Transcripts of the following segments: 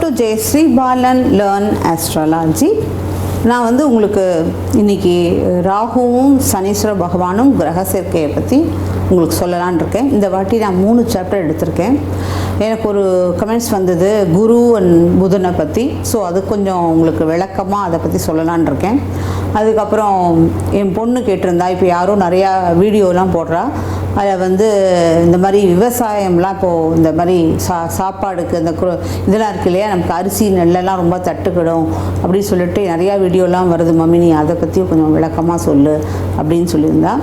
to Jayashreebalan-Learn Astrology. நான் வந்து உங்களுக்கு இன்றைக்கி ராகுவும் சனீஸ்வர பகவானும் கிரக சேர்க்கையை பற்றி உங்களுக்கு சொல்லலான் இருக்கேன். இந்த வாட்டி நான் 3 சாப்டர் எடுத்திருக்கேன். எனக்கு ஒரு கமெண்ட்ஸ் வந்தது குரு அண்ட் புதனை பற்றி. ஸோ அது கொஞ்சம் உங்களுக்கு விளக்கமாக அதை பற்றி சொல்லலான் இருக்கேன். அதுக்கப்புறம் என் பொண்ணு கேட்டிருந்தா, இப்போ யாரும் நிறையா வீடியோலாம் போடுறா, அதில் வந்து இந்த மாதிரி விவசாயம்லாம் இப்போது இந்த மாதிரி சாப்பாடுக்கு இந்த இதெல்லாம் இருக்கு இல்லையா, நமக்கு அரிசி நெல்லெல்லாம் ரொம்ப தட்டுக்கிடும் அப்படின்னு சொல்லிட்டு நிறையா வீடியோலாம் வருது மம்மி, நீ அதை பற்றியும் கொஞ்சம் விளக்கமாக சொல்லு அப்படின்னு சொல்லியிருந்தா.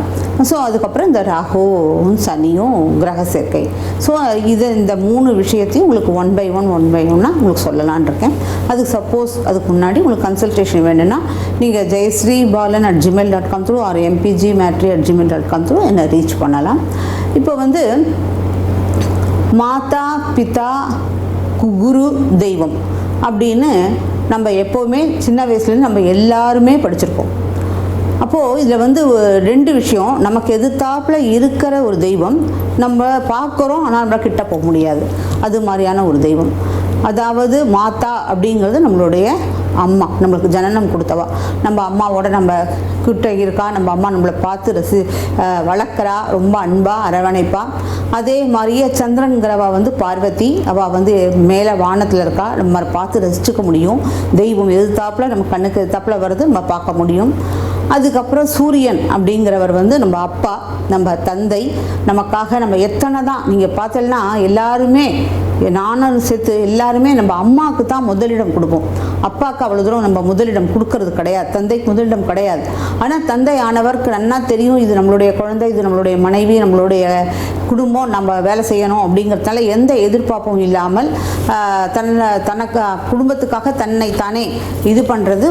ஸோ அதுக்கப்புறம் இந்த ராகுவும் சனியும் கிரக சேர்க்கை. ஸோ இந்த 3 விஷயத்தையும் உங்களுக்கு ஒன் பை ஒன்னாக உங்களுக்கு சொல்லலான் இருக்கேன். அதுக்கு சப்போஸ் அதுக்கு முன்னாடி உங்களுக்கு கன்சல்டேஷன் வேணும்னா நீங்கள் jayashreebalan@gmail.com through or mpgmatri@gmail.com through என்னை ரீச் பண்ணலாம். இப்போ வந்து மாதா பிதா குரு தெய்வம் அப்படின்னு நம்ம எப்போவுமே சின்ன வயசுலேருந்து நம்ம எல்லாருமே படிச்சிருக்கோம். அப்போது இதில் வந்து 2 விஷயம், நமக்கு எதிர்த்தாப்பில் இருக்கிற ஒரு தெய்வம் நம்ம பார்க்குறோம், ஆனால் நம்ம கிட்ட போக முடியாது, அது மாதிரியான ஒரு தெய்வம். அதாவது மாதா அப்படிங்கிறது நம்மளுடைய அம்மா, நம்மளுக்கு ஜனனம் கொடுத்தவா. நம்ம அம்மாவோட நம்ம கிட்ட இருக்கா, நம்ம அம்மா நம்மளை பார்த்து வளர்க்குறா, ரொம்ப அன்பாக அரவணைப்பா. அதே மாதிரியே சந்திரன்கிறவா வந்து பார்வதி, அவள் வந்து மேலே வானத்தில் இருக்கா, நம்ம பார்த்து ரசிச்சுக்க முடியும். தெய்வம் எதிர்த்தாப்பில் நம்ம கண்ணுக்கு எதிர்த்தாப்பில் வருது, நம்ம பார்க்க முடியும். அதுக்கப்புறம் சூரியன் அப்படிங்கிறவர் வந்து நம்ம அப்பா, நம்ம தந்தை. நமக்காக நம்ம எத்தனை தான் நீங்கள் பார்த்தீங்கன்னா எல்லாருமே, நானும் சேர்த்து எல்லாருமே நம்ம அம்மாவுக்கு தான் முதலிடம் கொடுப்போம். அப்பாவுக்கு அவ்வளோ தூரம் நம்ம முதலிடம் கொடுக்கறது கிடையாது, தந்தைக்கு முதலிடம் கிடையாது. ஆனால் தந்தை ஆனவருக்கு நன்னா தெரியும், இது நம்மளுடைய குழந்தை, இது நம்மளுடைய மனைவி, நம்மளுடைய குடும்பம், நம்ம வேலை செய்யணும் அப்படிங்கிறதுனால எந்த எதிர்பார்ப்பும் இல்லாமல் தனக்கு குடும்பத்துக்காக தன்னை தானே இது பண்ணுறது.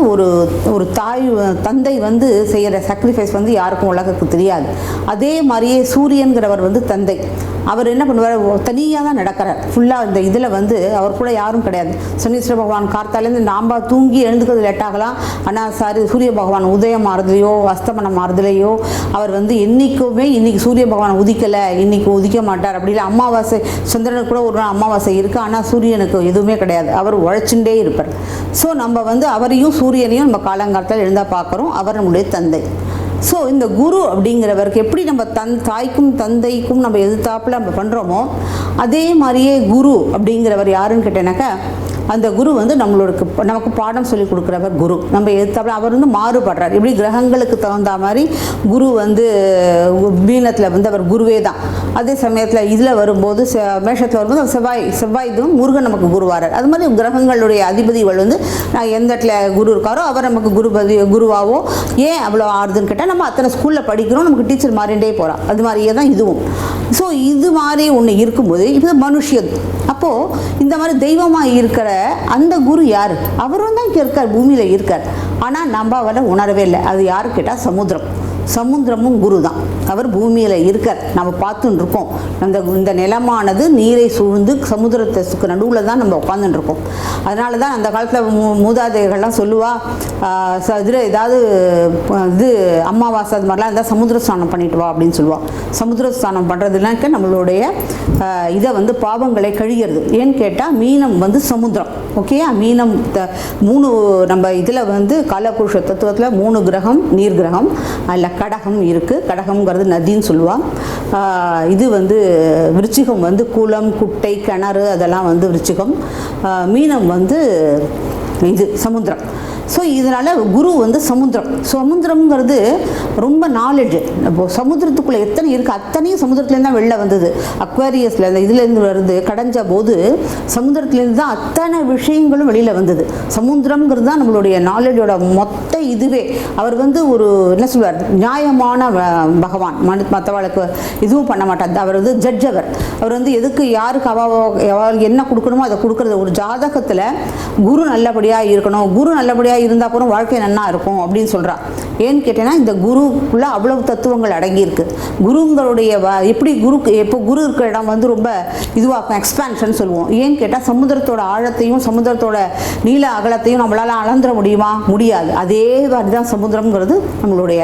ஒரு தந்தை வந்து செய்கிற சாக்ரிஃபைஸ் வந்து யாருக்கும் உலகத்துக்கு தெரியாது. அதே மாதிரியே சூரியன்கிறவர் வந்து தந்தை. அவர் என்ன பண்ணுவார், தனியாக தான் நடக்கிறார் ஃபுல்லாக. இந்த இதில் வந்து அவர் கூட யாரும் கிடையாது. சனீஸ்வர பகவான் கார்த்தாலேருந்து நாம் தூங்கி எழுந்துக்கிறது லேட் ஆகலாம், ஆனால் சூரிய பகவான் உதயம் மாறுதலையோ அஸ்தமனம் மாறுதலையோ அவர் வந்து என்றைக்குமே இன்றைக்கி சூரிய பகவான் உதிக்கலை, இன்றைக்கி உதிக்க மாட்டார் அப்படி இல்லை. அமாவாசை சந்திரனுக்கு கூட ஒரு நாள் அமாவாசை இருக்குது, ஆனால் சூரியனுக்கு எதுவுமே கிடையாது, அவர் உழைச்சுட்டே இருப்பார். ஸோ நம்ம வந்து அவரையும் சூரியனையும் நம்ம காலங்காலத்தில் எழுந்தால் பார்க்குறோம், அவர் நம்முடைய தந்தை. ஸோ இந்த குரு அப்படிங்கிறவருக்கு எப்படி நம்ம தாய்க்கும் தந்தைக்கும் நம்ம எதிர்த்தாப்பில் நம்ம பண்ணுறோமோ அதே மாதிரியே குரு அப்படிங்கிறவர் யாருன்னு கேட்டேனாக்கா, அந்த குரு வந்து நமக்கு பாடம் சொல்லி கொடுக்குறவர் குரு. நம்ம எதிர்த்தாப்பில் அவர் வந்து மாறுபடுறார். எப்படி கிரகங்களுக்கு தகுந்த மாதிரி குரு வந்து மீனத்தில் வந்து அவர் குருவே தான். அதே சமயத்தில் இதில் வரும்போது மேஷத்தில் வரும்போது செவ்வாய் இதுவும் முருகன் நமக்கு குருவாரார். அது மாதிரி கிரகங்களுடைய அதிபதிகள் வந்து எந்த இடத்துல குரு இருக்காரோ அவர் நமக்கு குருவாவோ. ஏன் அவ்வளோ ஆறுதுன்னு கேட்டால், நம்ம அத்தனை ஸ்கூலில் படிக்கிறோம், நமக்கு டீச்சர் மாறிண்டே போகிறோம். அது மாதிரியே தான் இதுவும். ஸோ இது மாதிரி ஒன்று இருக்கும்போது இது மனுஷியது. அப்போது இந்த மாதிரி தெய்வமாக இருக்கிற அந்த குரு யார், அவரும் தான் இங்கே இருக்கார், பூமியில் இருக்கார். ஆனால் நம்ம அவரை உணரவே இல்லை. அது யாரு கேட்டால் சமுத்திரமும் குரு தான். அவர் பூமியில் இருக்கார், நம்ம பார்த்துன்னு இருக்கோம். இந்த நிலமானது நீரை சூழ்ந்து சமுத்திரத்துக்கு நடுவில் தான் நம்ம உட்காந்துட்டு இருக்கோம். அதனால தான் அந்த காலத்தில் மூதாதைகள்லாம் சொல்லுவா, இதில் ஏதாவது இது அமாவாசை அது மாதிரிலாம் இருந்தால் சமுத்திர ஸ்நானம் பண்ணிட்டு வா அப்படின்னு சொல்லுவாள். சமுத்திர ஸ்நானம் பண்ணுறதுனாக்க நம்மளுடைய இதை வந்து பாவங்களை கழிகிறது. ஏன்னு கேட்டால் மீனம் வந்து சமுத்திரம், ஓகேயா. மீனம் 3 நம்ம இதில் வந்து காலபுருஷ தத்துவத்தில் 3 கிரகம் நீர் கிரகம், அதில் கடகம் இருக்குது. கடகம்ங்கிறது நதின்னு சொல்லுவாள். இது வந்து விருச்சிகம் வந்து குளம் குட்டை கிணறு அதெல்லாம் வந்து விருச்சிகம். மீனம் வந்து இது சமுத்திரம். ஸோ இதனால் குரு வந்து சமுத்திரம்ங்கிறது ரொம்ப நாலேஜ். இப்போ சமுத்திரத்துக்குள்ளே எத்தனை இருக்குது அத்தனையும் சமுத்திரத்துலேருந்து தான் வெளில வந்தது. அக்வாரியஸில் அந்த இதுலேருந்து வருது, கடைஞ்ச போது சமுத்திரத்துலேருந்து தான் அத்தனை விஷயங்களும் வெளியில் வந்தது. சமுத்திரம்ங்கிறது தான் நம்மளுடைய நாலேஜோட மொத்த இதுவே. அவர் வந்து ஒரு என்ன சொல்வார், நியாயமான பகவான். மற்றவளுக்கு இதுவும் பண்ண மாட்டார். அவர் வந்து ஜட்ஜ். அவர் வந்து எதுக்கு யாருக்கு அவள் என்ன கொடுக்கணுமோ அதை கொடுக்குறது. ஒரு ஜாதகத்தில் குரு நல்லபடியாக இருக்கணும், குரு நல்லபடியாக நல்லபடியாக இருந்தால் போகிறோம் வாழ்க்கை நன்னா இருக்கும் அப்படின்னு சொல்கிறா. ஏன்னு கேட்டேன்னா இந்த குருக்குள்ளே அவ்வளவு தத்துவங்கள் அடங்கியிருக்கு. குருங்களுடைய எப்படி எப்போ குரு இருக்கிற இடம் வந்து ரொம்ப இதுவாக எக்ஸ்பான்ஷன் சொல்லுவோம். ஏன்னு கேட்டால் சமுத்திரத்தோட ஆழத்தையும் சமுத்திரத்தோட நீள அகலத்தையும் நம்மளால் அளந்துட முடியுமா? முடியாது. அதே மாதிரி தான் சமுத்திரம்ங்கிறது நம்மளுடைய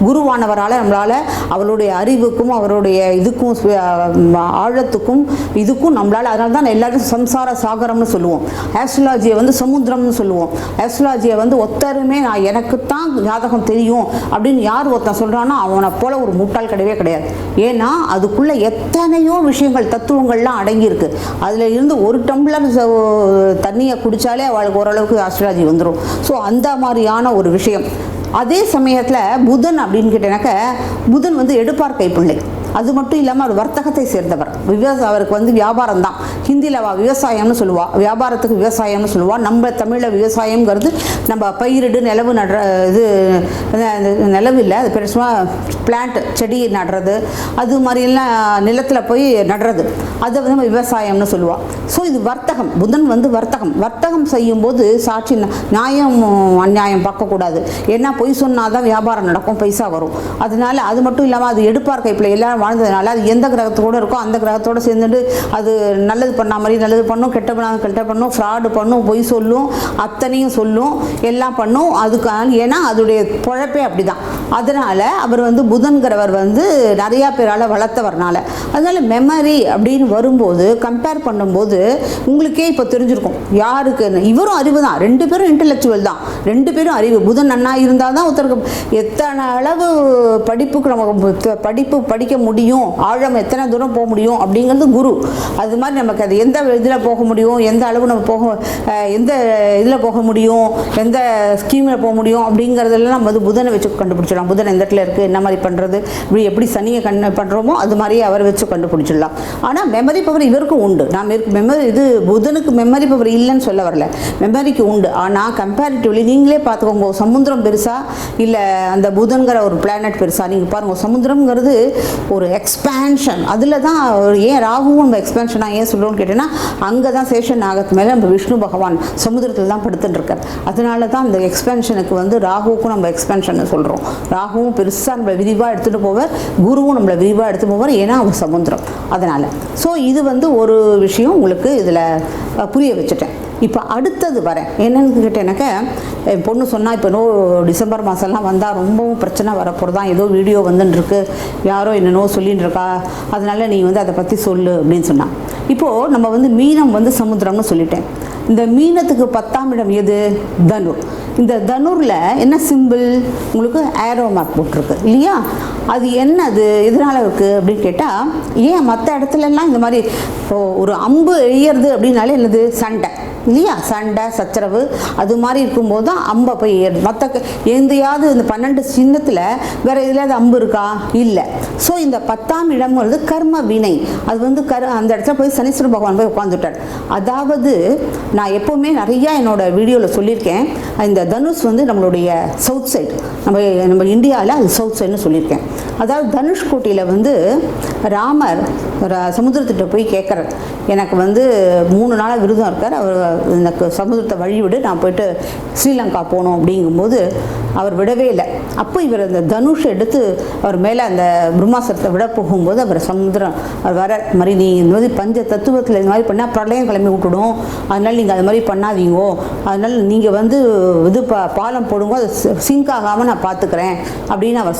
குருவானவரால் நம்மளால் அவருடைய அறிவுக்கும் அவருடைய இதுக்கும் ஆழத்துக்கும் இதுக்கும் நம்மளால், அதனால தான் எல்லாரும் சம்சார சாகரம்னு சொல்லுவோம். ஆஸ்ட்ராலஜியை வந்து சமுத்திரம்னு சொல்லுவோம். ஆஸ்ட்ராலஜியை வந்து ஒத்தருமே நான் எனக்குத்தான் ஜாதகம் தெரியும் அப்படின்னு யார் ஒருத்தன் சொல்கிறானோ அவனை போல ஒரு முட்டாள் கிடையவே கிடையாது. ஏன்னா அதுக்குள்ளே எத்தனையோ விஷயங்கள் தத்துவங்கள்லாம் அடங்கியிருக்கு. அதில் இருந்து ஒரு டம்ளர் தண்ணியை குடித்தாலே அவளுக்கு ஓரளவுக்கு ஆஸ்ட்ராலஜி வந்துடும். ஸோ அந்த மாதிரியான ஒரு விஷயம். அதே சமயத்தில் புதன் அப்படின்னு கேட்டேனாக்க புதன் வந்து எடுப்பார் கைப்பிள்ளை. அது மட்டும் இல்லாமல் அவர் வர்த்தகத்தை சேர்ந்தவர். அவருக்கு வந்து வியாபாரம் தான். ஹிந்தியில் விவசாயம்னு சொல்லுவாள், வியாபாரத்துக்கு விவசாயம்னு சொல்லுவாள். நம்ம தமிழில் விவசாயம்ங்கிறது நம்ம பயிரிடு நிலவு நடுற இது நிலவு இல்லை, அது பெருசாக பிளான்ட் செடி நடுறது அது மாதிரிலாம் நிலத்தில் போய் நடுறது, அதை வந்து நம்ம விவசாயம்னு சொல்லுவாள். ஸோ இது வர்த்தகம். புதன் வந்து வர்த்தகம் செய்யும்போது சாட்சி நியாயம் அநியாயம் பார்க்கக்கூடாது. ஏன்னா பொய் சொன்னால் தான் வியாபாரம் நடக்கும், பைசா வரும். அதனால அது மட்டும் இல்லாமல் அது எடுப்பார் கைப்பிள்ளை எல்லாரும் வாழ்ந்ததுனால அது எந்த கிரகத்தோடு இருக்கோ அந்த கிரகத்தோடு சேர்ந்துட்டு அது நல்லது பண்ண மாதிரி நல்லது பண்ணும், கெட்ட பண்ணும், ஃப்ராடு பண்ணும், பொய் சொல்லும், அத்தனையும் சொல்லும், எல்லாம் பண்ணும். அதுக்கான ஏன்னா அதோடைய பொழப்பே அப்படி தான். அதனால் அவர் வந்து புதன்கிறவர் வந்து நிறையா பேரால் வளர்த்தவர்னால அதனால் மெமரி அப்படின்னு வரும்போது கம்பேர் பண்ணும்போது உங்களுக்கே இப்போ தெரிஞ்சிருக்கும் யாருக்கு. இவரும் அறிவு தான், ரெண்டு பேரும் இன்டெலெக்சுவல் தான், ரெண்டு பேரும் அறிவு. புதன் நன்னா இருந்தால் தான் ஒருத்தருக்கு எத்தனை அளவு படிப்புக்கு நமக்கு படிக்க முடியும், ஆழம் எத்தனை தூரம் போக முடியும் அப்படிங்கிறது குரு. அது மாதிரி நமக்கு அது எந்த இதில் போக முடியும், எந்த அளவு நம்ம எந்த இதில் போக முடியும், எந்த ஸ்கீமில் போக முடியும் அப்படிங்கிறதெல்லாம் நம்ம வந்து புதனை வச்சு கண்டுபிடிச்சிடலாம். புதன் எந்த இடத்துல இருக்குது, என்ன மாதிரி பண்ணுறது, இப்படி எப்படி சனியை பண்ணுறோமோ அது மாதிரியே அவர் வச்சு கண்டுபிடிச்சிடலாம். ஆனால் மெமரி பவர் இவருக்கும் உண்டு. புதனுக்கு மெமரி பவர் இல்லைன்னு சொல்ல வரல, மெமரிக்கு உண்டு. ஆனால் கம்பேரிட்டிவ்லி நீங்களே பார்த்துக்கோங்க, சமுத்திரம் பெருசா இல்லை அந்த புதன்கிற ஒரு பிளானட் பெருசா? நீங்கள் பாருங்கள், சமுத்திரம்ங்கிறது ஒரு எக்ஸ்பேன்ஷன். அதில் தான் ஏன் ராகுவும் நம்ம எக்ஸ்பேன்ஷனாக ஏன் சொல்கிறோம்னு கேட்டீங்கன்னா அங்கே தான் சேஷன் நாகத்து மேலே நம்ம விஷ்ணு பகவான் சமுத்திரத்தில் தான் படுத்துட்டு இருக்கார். அதனால தான் அந்த எக்ஸ்பேன்ஷனுக்கு வந்து ராகுவுக்கும் நம்ம எக்ஸ்பேன்ஷன் சொல்கிறோம். ராகுவும் பெருசாக நம்மளை விரிவாக எடுத்துகிட்டு போவார், குருவும் நம்மளை விரிவாக எடுத்துகிட்டு போவார், ஏன்னா அவர் சமுத்திரம். அதனால் ஸோ இது வந்து ஒரு விஷயம் உங்களுக்கு இதில் புரிய வச்சுட்டேன். இப்போ அடுத்தது வரேன் என்னன்னு கேட்டேனாக்க, என் பொண்ணு சொன்னால் இப்போ டிசம்பர் மாதம்லாம் வந்தால் ரொம்பவும் பிரச்சனை வரப்போகிறதான், ஏதோ வீடியோ வந்துட்டுருக்கு, யாரோ என்னென்னோ சொல்லின்னு இருக்கா, அதனால் நீ வந்து அதை பற்றி சொல்லு அப்படின்னு சொன்னான். இப்போது நம்ம வந்து மீனம் வந்து சமுத்திரம்னு சொல்லிட்டேன். இந்த மீனத்துக்கு 10ஆம் இடம் எது? தனு. இந்த தனுரில் என்ன சிம்பிள்? உங்களுக்கு ஏரோ மார்க் போட்டிருக்கு இல்லையா? அது என்னது, எதனால் இருக்குது அப்படின்னு கேட்டால், ஏன் மற்ற இடத்துலலாம் இந்த மாதிரி ஒரு அம்பு எய்யறது அப்படின்னாலே என்னது? சண்டை இல்லையா? சண்டை சச்சரவு அது மாதிரி இருக்கும்போது தான் அம்பை போய் ஏறுது. மற்ற எந்தையாவது இந்த 12 சின்னத்தில் வேறு எதுலையாவது அம்பு இருக்கா? இல்லை. ஸோ இந்த 10ஆம் இடம்ங்கிறது கர்ம வினை. அது வந்து அந்த இடத்துல போய் சனீஸ்வர பகவான் போய் உட்காந்துட்டார். அதாவது நான் எப்போவுமே நிறையா என்னோடய வீடியோவில் சொல்லியிருக்கேன், இந்த தனுஷ் வந்து நம்மளுடைய சவுத் சைடு, நம்ம இந்தியாவில் அது சவுத் சைடுன்னு சொல்லியிருக்கேன். அதாவது தனுஷ்கோட்டியில் வந்து ராமர் சமுத்திரத்திட்ட போய் கேட்குறார், எனக்கு வந்து 3 நாளாக விரதம் இருக்கார், அவர் எனக்கு சமுதிரத்தை வழிவிடு, நான் போயிட்டு ஸ்ரீலங்கா போகணும் அப்படிங்கும்போது அவர் விடவே இல்லை. அப்போ இவர் அந்த தனுஷை எடுத்து அவர் மேலே அந்த பிரம்மாஸ்திரத்தை விட போகும்போது அவர் சமுத்திரம் அவர் வர மாதிரி, நீ இந்த மாதிரி பஞ்ச தத்துவத்தில் இந்த மாதிரி பண்ணால் பிரளயம் கிளம்பி விட்டுடும், அதனால் நீங்கள் அது மாதிரி பண்ணாதீங்கோ, அதனால் நீங்கள் வந்து இது பாலம் போடுங்க, அது சிங்க் ஆகாமல் நான் பார்த்துக்கிறேன் அப்படின்னு அவர்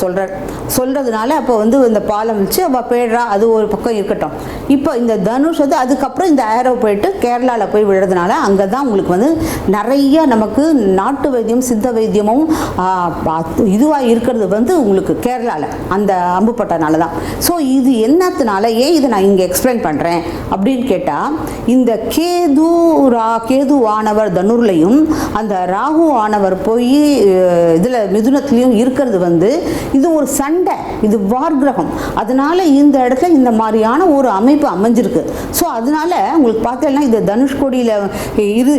சொல்கிறதுனால அப்போ வந்து இந்த பாலம் வச்சு அவள் பேடுறா, அது ஒரு பக்கம் இருக்கட்டும். இப்போ இந்த தனுஷ் வந்து அதுக்கப்புறம் இந்த ஏரோ போயிட்டு கேரளாவில் போய் விழுறதுனால அங்கே தான் உங்களுக்கு வந்து நிறைய நமக்கு நாட்டு வைத்தியம் சித்த வைத்தியமும் இதுவாக இருக்கிறது வந்து உங்களுக்கு கேரளாவில் அந்த அம்புப்பட்டனால தான். ஸோ இது என்னத்தினால ஏன் இதை நான் இங்கே எக்ஸ்பிளைன் பண்ணுறேன் அப்படின்னு கேட்டால், இந்த கேது ஆனவர் தனுர்லையும் அந்த ராகு ஆனவர் போய் இதில் மிதுனத்துலேயும் இருக்கிறது வந்து இது ஒரு சண்டை, இது வார் கிரகம். அதனால இந்த இடத்துல இந்த மாதிரியான ஒரு அமைப்பு அமைஞ்சிருக்கு. ஸோ அதனால உங்களுக்கு பார்த்தீங்கன்னா இந்த தனுஷ்கோடியில் இது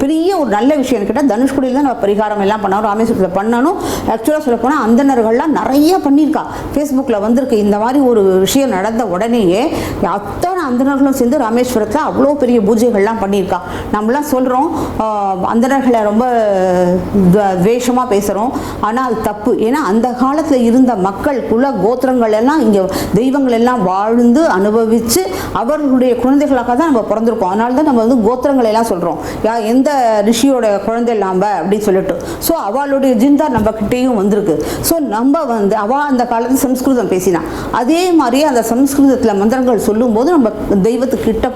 பெரிய ஒரு நல்ல விஷயம் கேட்டால், தனுஷ்கோடியில் தான் நம்ம பரிகாரம் எல்லாம் பண்ணோம், ராமேஸ்வரத்தில் பண்ணணும். ஆக்சுவலாக சொல்ல போனால் அந்தணர்கள்லாம் நிறைய பண்ணியிருக்கா, ஃபேஸ்புக்கில் வந்திருக்கு. இந்த மாதிரி ஒரு விஷயம் நடந்த உடனேயே அத்தனை அந்தணர்களும் சேர்ந்து ராமேஸ்வரத்தில் அவ்வளோ பெரிய பூஜைகள்லாம் பண்ணியிருக்கா. நம்மளாம் சொல்கிறோம் அந்தணர்களை ரொம்ப துவேஷமாக பேசுகிறோம், ஆனால் அது தப்பு. ஏன்னா அந்த காலத்தில் இருந்த மக்கள் குல கோத்திரங்கள் எல்லாம் இங்கே தெய்வங்கள் எல்லாம் வாழ்ந்து அனுபவித்து அவர்களுடைய குழந்தைகளாக தான் நம்ம பிறந்திருக்கோம். அதனால தான் நம்ம வந்து கோத்திரங்களை எல்லாம் சொல்கிறோம், எந்த ரிஷியோட குழந்தை இல்லாம அப்படின்னு சொல்லிட்டு. ஸோ அவளுடைய ஜிந்தா நம்ம கிட்டேயும் வந்திருக்கு. ஸோ நம்ம வந்து அவள் அந்த காலத்தில் சம்ஸ்கிருதம் பேசினா, அதே மாதிரியே அந்த சம்ஸ்கிருதத்தில் மந்திரங்கள் சொல்லும்போது நம்ம தெய்வத்துக்கிட்ட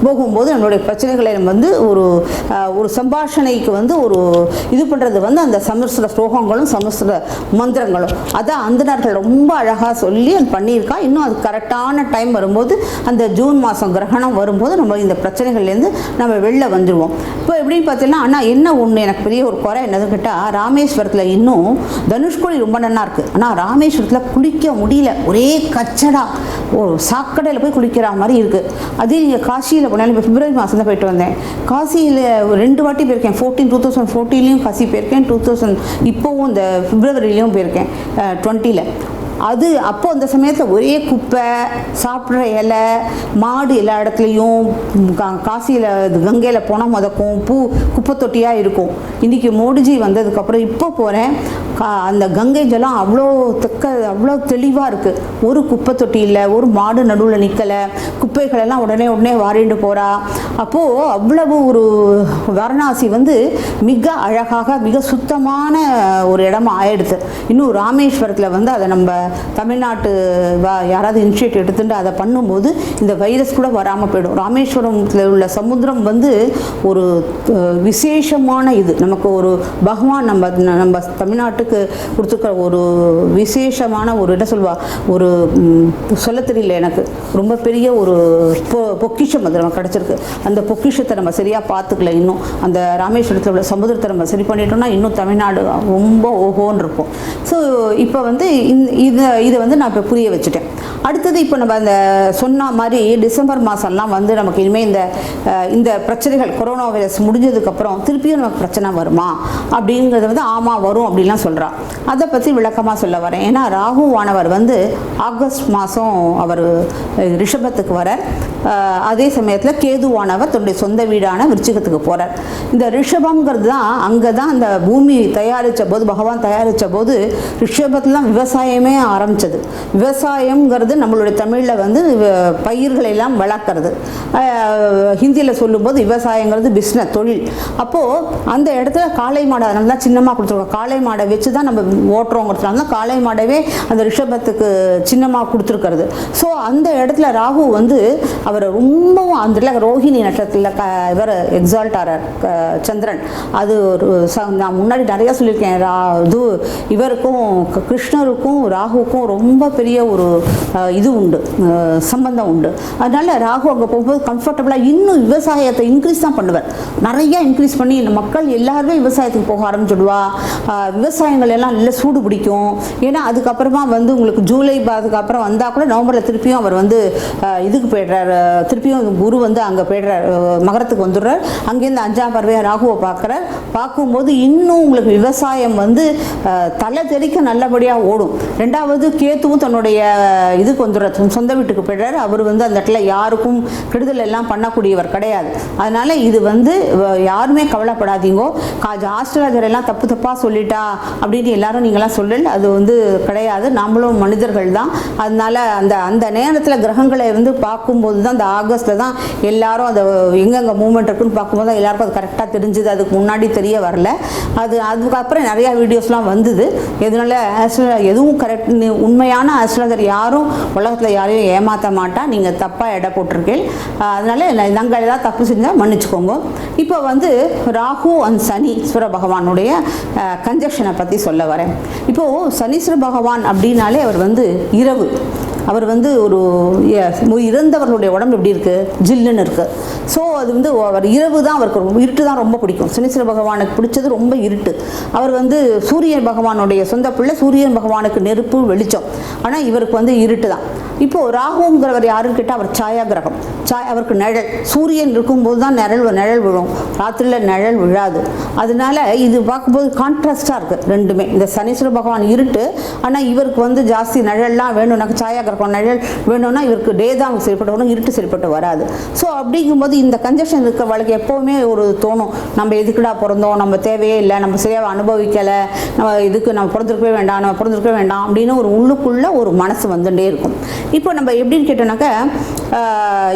போகும்போது நம்மளுடைய பிரச்சனைகளை வந்து ஒரு சம்பாஷணைக்கு வந்து ஒரு இது பண்ணுறது வந்து அந்த சமஸ்கிருத ஸ்லோகங்களும் சமஸ்கிருத மந்திரங்களும். அதான் அந்தணர்கள் ரொம்ப அழகாக சொல்லி அது பண்ணியிருக்கா. இன்னும் அது கரெக்டான டைம் வரும்போது அந்த ஜூன் மாதம் கிரகணம் வரும்போது நம்ம இந்த பிரச்சனைகள்லேருந்து நம்ம வெளில வந்துடுவோம். இப்போ எப்படின்னு பார்த்தீங்கன்னா, ஆனால் என்ன ஒன்று எனக்கு பெரிய ஒரு குறை என்னதுன்னு கேட்டால், ராமேஸ்வரத்தில் இன்னும் தனுஷ்கோடி ரொம்ப நல்லா இருக்குது. ஆனால் ராமேஸ்வரத்தில் குளிக்க முடியல, ஒரே கச்சடா, ஒரு சாக்கடையில் போய் குளிக்கிற மாதிரி இருக்குது. அதே நீங்கள் காசியில் போனாலும், இப்போ பிப்ரவரி மாதம் தான் போயிட்டு வந்தேன். காசியில் 2 வாட்டி போயிருக்கேன். 2014 காசி போயிருக்கேன், 2000 இப்போவும் இந்த பிப்ரவரிலையும் போயிருக்கேன் 20ல். அது அப்போது அந்த சமயத்தில் ஒரே குப்பை, சாப்பிட்ற இலை, மாடு எல்லா இடத்துலையும். காசியில் கங்கையில் போனால் முதக்கும் குப்பை தொட்டியாக இருக்கும். இன்றைக்கி மோடிஜி வந்ததுக்கப்புறம் இப்போ போகிறேன், அந்த கங்கை ஜலம் அவ்வளோ தெளிவாக இருக்குது. ஒரு குப்பை தொட்டி இல்லை, ஒரு மாடு நடுவில் நிற்கலை, குப்பைகளெல்லாம் உடனே வாரிண்டு போகிறா. அப்போது அவ்வளவு ஒரு வாரணாசி வந்து மிக அழகாக மிக சுத்தமான ஒரு இடமா ஆயிடுது. இன்னும் ராமேஸ்வரத்தில் வந்து அதை நம்ம தமிழ்நாட்டு யாராவது இனிஷியேட் எடுத்துட்டு அதை பண்ணும்போது இந்த வைரஸ் கூட வராமல் போயிடும். ராமேஸ்வரத்தில் உள்ள சமுத்திரம் வந்து ஒரு விசேஷமான இது. நமக்கு ஒரு பகவான் நம்ம தமிழ்நாட்டுக்கு கொடுத்துருக்கிற ஒரு விசேஷமான ஒரு இடம் ஒரு சொல்ல தெரியல எனக்கு, ரொம்ப பெரிய ஒரு பொக்கிஷம் அது நமக்கு கிடச்சிருக்கு. அந்த பொக்கிஷத்தை நம்ம சரியாக பார்த்துக்கல. இன்னும் அந்த ராமேஸ்வரத்தில் உள்ள சமுதிரத்தை நம்ம சரி பண்ணிட்டோம்னா இன்னும் தமிழ்நாடு ரொம்ப ஓஹோன்னு இருக்கும். ஸோ இப்போ வந்து இதை வந்து நான் இப்போ புரிய வச்சுட்டேன். அடுத்தது இப்போ நம்ம அந்த சொன்ன மாதிரி டிசம்பர் மாதம்லாம் வந்து நமக்கு இனிமேல் இந்த பிரச்சனைகள் கொரோனா வைரஸ் முடிஞ்சதுக்கப்புறம் திருப்பியும் நமக்கு பிரச்சனை வருமா அப்படிங்கிறது வந்து ஆமாம் வரும் அப்படின்லாம் சொல்கிறா. அதை பற்றி விளக்கமாக சொல்ல வரேன். ஏன்னா ராகுவானவர் வந்து ஆகஸ்ட் மாதம் அவர் ரிஷபத்துக்கு வரார். அதே சமயத்தில் கேதுவானவர் தன்னுடைய சொந்த வீடான விருச்சிகத்துக்கு போகிறார். இந்த ரிஷபங்கிறது தான் அங்கே தான் அந்த பூமி தயாரித்த போது, பகவான் தயாரித்த போது ரிஷபத்தில் தான் விவசாயமே ஆரம்பித்தது. விவசாயங்கிறது நம்மளுடைய தமிழில் வந்து பயிர்களை எல்லாம் வளர்க்குறது. ஹிந்தியில் சொல்லும்போது விவசாயங்கிறது பிஸ்னஸ், தொழில். அப்போது அந்த இடத்துல காளை மாடை அதனால தான் சின்னமாக கொடுத்துருக்கோம். காளை மாடை வச்சு தான் நம்ம ஓட்டுறோங்கிறதுனால தான் காளை மாடவே அந்த ரிஷபத்துக்கு சின்னமாக கொடுத்துருக்கிறது. ஸோ அந்த இடத்துல ராகு வந்து அவரை ரொம்பவும் அந்த இடத்துல ரோஹிணி நட்சத்திரத்தில் இவர் எக்ஸால்ட் ஆகிறார் சந்திரன். அது ஒரு நான் முன்னாடி நிறையா சொல்லியிருக்கேன். இது இவருக்கும் கிருஷ்ணருக்கும் ராகுவுக்கும் ரொம்ப பெரிய ஒரு இது உண்டு, சம்பந்தம் உண்டு. அதனால் ராகு அங்கே போகும்போது கம்ஃபர்டபுளாக இன்னும் விவசாயத்தை இன்க்ரீஸ் தான் பண்ணுவார். நிறையா இன்க்ரீஸ் பண்ணி மக்கள் எல்லாருமே விவசாயத்துக்கு போக ஆரம்பிச்சுடுவா. விவசாயங்கள் எல்லாம் நல்ல சூடு பிடிக்கும். ஏன்னா அதுக்கப்புறமா வந்து உங்களுக்கு ஜூலை அதுக்கப்புறம் வந்தால் கூட நவம்பரில் திருப்பியும் அவர் வந்து இதுக்கு போய்டுறார். திருப்பியும் குரு வந்து அங்கே போய்டுறார், மகரத்துக்கு வந்துடுறார். அங்கேருந்து 5ஆம் பார்வையாக ராகுவை பார்க்குறார். பார்க்கும்போது இன்னும் உங்களுக்கு விவசாயம் வந்து தலை தெறிக்க நல்லபடியாக ஓடும். ரெண்டாவது கேத்துவும் தன்னுடைய இதுக்கு வந்துடுறார், சொந்த வீட்டுக்கு போய்டுறாரு. அவர் வந்து அந்த இடத்துல யாருக்கும் கெடுதல் எல்லாம் பண்ணக்கூடியவர் கிடையாது. அதனால் இது வந்து யாருமே கவலைப்படாதீங்கோ. ஆஸ்ட்ராலஜர் எல்லாம் தப்பாக சொல்லிட்டா அப்படின்னு எல்லாரும் நீங்களாம் சொல்லல, அது வந்து கிடையாது. நம்மளும் மனிதர்கள் தான். அதனால் அந்த நேரத்தில் கிரகங்களை வந்து பார்க்கும்போது தான், அந்த ஆகஸ்ட்டில் தான் எல்லாரும் அதை எங்கெங்கே மூவ்மெண்ட் இருக்குன்னு பார்க்கும்போது தான் எல்லாருக்கும் அது கரெக்டாக தெரிஞ்சுது. அதுக்கு முன்னாடி தெரிய வரல. அதுக்கப்புறம் நிறையா வீடியோஸ்லாம் வந்தது. எதனால எதுவும் கரெக்ட் உண்மையான ஆஸ்ட்ராலஜர் யாரும் உலகத்தில் யாரையும் ஏமாற்ற மாட்டா. நீங்கள் தப்பாக எடை போட்டிருக்கீங்க. அதனால் நாங்கள் ஏதாவது தப்பு செஞ்சால் மன்னிச்சுக்கோங்க. இப்போ வந்து ராகு அண்ட் சனீஸ்வர பகவானுடைய கன்ஜக்ஷனை பற்றி சொல்ல வரேன். இப்போது சனீஸ்வர பகவான் அப்படின்னாலே அவர் வந்து இரவு, அவர் வந்து ஒரு இறந்தவர்களுடைய உடம்பு எப்படி இருக்குது, ஜில்லுன்னு இருக்குது. ஸோ அது வந்து அவர் இரவு தான், அவருக்கு இருட்டு தான் ரொம்ப பிடிக்கும். சனீஸ்வர பகவானுக்கு பிடிச்சது ரொம்ப இருட்டு. அவர் வந்து சூரியன் பகவானுடைய சொந்த பிள்ளை. சூரியன் பகவானுக்கு நெருப்பு வெளிச்சம், ஆனால் இவருக்கு வந்து இருட்டு தான். இப்போது ராகுங்கிறவர் யாருன்னு கேட்டால் அவர் சாயா கிரகம். அவருக்கு நிழல், சூரியன் இருக்கும்போது தான் நிழல் விழும், ராத்திரியில் நிழல் விழாது. அதனால இது பார்க்கும்போது கான்ட்ராஸ்டாக இருக்குது ரெண்டுமே. இந்த சனீஸ்வர பகவான் இருட்டு, ஆனால் இவருக்கு வந்து ஜாஸ்தி நிழல்லாம் வேணும்னாக்க சாயா கிரகம் இருக்கும், நிழல் வேணும்னா இவருக்கு டே தான் சரிப்பட்டு வரும், இருட்டு சரிப்பட்டு வராது. ஸோ அப்படிங்கும்போது இந்த கன்ஜெக்ஷன் இருக்க வாழ்க்கை எப்போவுமே ஒரு தோணும், நம்ம எதுக்குடா பிறந்தோம், நம்ம தேவையே இல்லை, நம்ம சரியாக அனுபவிக்கலை, நம்ம இதுக்கு நம்ம பிறந்திருக்கவே வேண்டாம், நம்ம பிறந்திருக்கவே வேண்டாம் அப்படின்னு ஒரு உள்ளுக்குள்ளே ஒரு மனசு வந்துட்டே இருக்கும். இப்போ நம்ம எப்படின்னு கேட்டோம்னாக்கா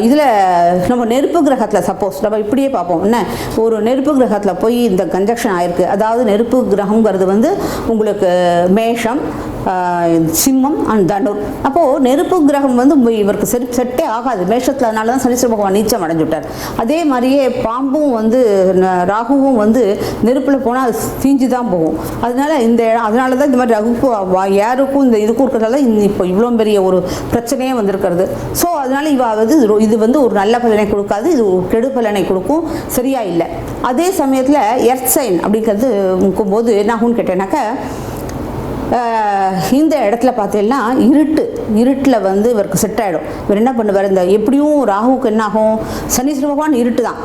இதில் நம்ம நெருப்பு கிரகத்தில் சப்போஸ் நம்ம இப்படியே பார்ப்போம், என்ன ஒரு நெருப்பு கிரகத்தில் போய் இந்த கன்ஜெக்ஷன் ஆயிருக்கு. அதாவது நெருப்பு கிரகங்கிறது வந்து உங்களுக்கு மேஷம், சிம்மம் அண்ட் தனுர். அப்போது நெருப்பு கிரகம் வந்து இவருக்கு செட்டே ஆகாது மேஷத்தில். அதனால தான் சனீஸ்வர பகவான் நீச்சம் அடைஞ்சுட்டார். அதே மாதிரியே பாம்பும் வந்து ராகுவும் வந்து நெருப்பில் போனால் அது தீஞ்சு தான் போகும். அதனால தான் இந்த மாதிரி ரகுக்கும் யாருக்கும் இந்த இதுக்கும் இருக்கிறதால இப்போ இவ்வளோ பெரிய ஒரு பிரச்சனையே வந்திருக்கிறது. ஸோ அதனால இது வந்து ஒரு நல்ல பலனை கொடுக்காது, இது ஒரு கெடு பலனை கொடுக்கும், சரியா இல்லை. அதே சமயத்தில் எர்த் சைன் அப்படிங்கிறது போது என்ன ஆகும்னு கேட்டேன்னாக்கா இந்த இடத்துல பார்த்தீங்கன்னா இருட்டில் வந்து இவருக்கு செட் ஆகிடும். இவர் என்ன பண்ணுவார், இந்த எப்படியும் ராகுவுக்கு என்ன ஆகும், சனீஸ்வர பகவான் இருட்டு தான்,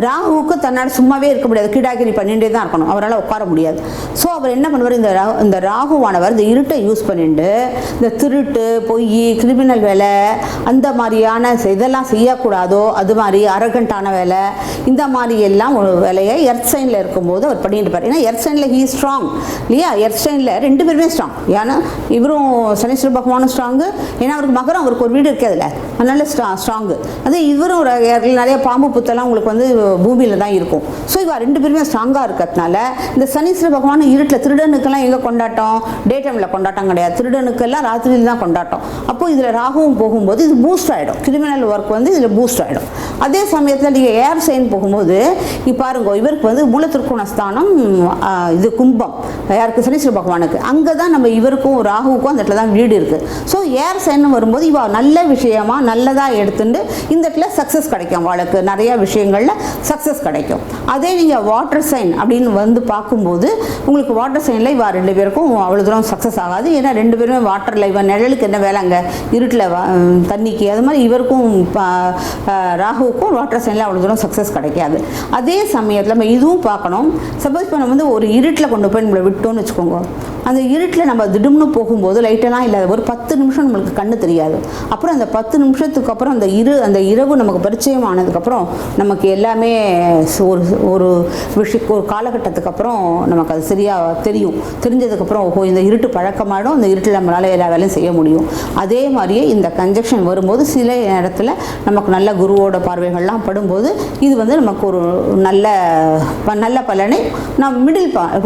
ராகுவுக்கு தன்னால் சும்மாவே இருக்க முடியாது, கிடாகிரி பண்ணிகிட்டே தான் இருக்கணும், அவரால் உட்கார முடியாது. ஸோ அவர் என்ன பண்ணுவார், இந்த ராகுவானவர் இந்த இருட்டை யூஸ் பண்ணிட்டு இந்த திருட்டு பொய் கிரிமினல் வேலை அந்த மாதிரியான இதெல்லாம் செய்யக்கூடாதோ அது மாதிரி அரகண்டான வேலை இந்த மாதிரி எல்லாம் ஒரு வேலையை எர்த் சைனில் இருக்கும்போது அவர் பண்ணிட்டு இருப்பார். ஏன்னா எர்த் சைனில் ஹீ ஸ்ட்ராங் இல்லையா, எர்த் சைனில் ரெண்டு பேருமே ஸ்ட்ராங். ஏன்னா இவரும் சனீஸ்வர பகவானும் ஸ்ட்ராங்கு, ஏன்னா அவருக்கு மகரம், அவருக்கு ஒரு வீடு இருக்காதுல்ல, அதனால ஸ்ட்ராங்கு. அதே இவரும் நிறைய பாம்பு புத்தெல்லாம் உங்களுக்கு வந்து பூமியில் தான் இருக்கும். ஸோ இவ ரெண்டு பேருமே ஸ்ட்ராங்காக இருக்கிறதுனால இந்த சனீஸ்வர பகவான் இருட்டில், திருடனுக்கெல்லாம் எங்கே கொண்டாட்டம், டே டைமில் கொண்டாட்டம் கிடையாது, திருடனுக்கெல்லாம் ராத்திரியில் தான் கொண்டாட்டம். அப்போது இதில் ராகுவும் போகும்போது இது பூஸ்ட் ஆகிடும், கிரிமினல் ஒர்க் வந்து இதில் பூஸ்ட் ஆகிடும். அதே சமயத்தில் நீங்கள் ஏர் சைன் போகும்போது பாருங்க, இவருக்கு வந்து மூலத்திற்குண ஸ்தானம் இது கும்பம், யாருக்கு சனீஸ்வர பகவானுக்கு, அங்கே தான் நம்ம இவருக்கும் ராகுவுக்கும் அந்த இடத்துல தான் வீடு இருக்குது. ஸோ ஏர் சைன் வரும்போது இவ நல்ல விஷயமா நல்லதாக எடுத்துட்டு இந்த இடத்துல சக்ஸஸ் கிடைக்கும், அவளுக்கு நிறைய விஷயங்களில் சக்ஸஸ் கிடைக்கும். அதே நீங்கள் வாட்டர் சைன் அப்படின்னு வந்து பார்க்கும்போது உங்களுக்கு வாட்டர் சைனில் இவா ரெண்டு பேருக்கும் அவ்வளோ தூரம் சக்ஸஸ் ஆகாது. ஏன்னா ரெண்டு பேருமே வாட்டரில், இவன் நிழலுக்கு என்ன வேலைங்க இருட்டில் தண்ணிக்கு, அது மாதிரி இவருக்கும் ராகுவுக்கும் வாட்டர் சைனில் அவ்வளோ தூரம் சக்ஸஸ் கிடைக்காது. அதே சமயத்தில் நம்ம இதுவும் பார்க்கணும், சப்போஸ் இப்போ நம்ம வந்து ஒரு இருட்டில் கொண்டு போய் நம்மளை விட்டோன்னு வச்சுக்கோங்க, அந்த இருட்டில் நம்ம திடும்னு போகும்போது லைட்டெல்லாம் இல்லாத ஒரு 10 நிமிஷம் நம்மளுக்கு கண்ணு தெரியாது. அப்புறம் அந்த 10 நிமிஷத்துக்கு அப்புறம் அந்த இரவு நமக்கு பரிச்சயம் ஆனதுக்கப்புறம் நமக்கு எல்லாமே ஒரு காலகட்டத்துக்கு அப்புறம் நமக்கு அது சரியாக தெரியும். தெரிஞ்சதுக்கப்புறம் ஓஹோ இந்த இருட்டு பழக்கமாயிடும், அந்த இருட்டில் நம்மளால் எல்லா வேலையும் செய்ய முடியும். அதே மாதிரியே இந்த கன்ஜெக்ஷன் வரும்போது சில இடத்துல நமக்கு நல்ல குருவோட பார்வைகள்லாம் படும்போது இது வந்து நமக்கு ஒரு நல்ல பலனை நான்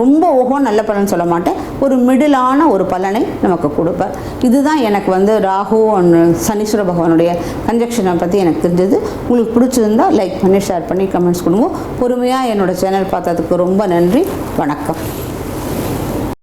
ரொம்ப ஓஹோ நல்ல பலன் சொல்ல மாட்டேன், ஒரு மிடிலான ஒரு பலனை நமக்கு கொடுப்பேன். இதுதான் எனக்கு வந்து ராகு சனீஸ்வர பகவானுடைய கன்ஜெக்ஷனை பற்றி எனக்கு தெரிஞ்சது. உங்களுக்கு பிடிச்சிருந்தா லைக் பண்ணி ஷேர் பண்ணி கமெண்ட்ஸ் கொடுங்க. பொறுமையாக என்னோடய சேனல் பார்த்ததுக்கு ரொம்ப நன்றி. வணக்கம்.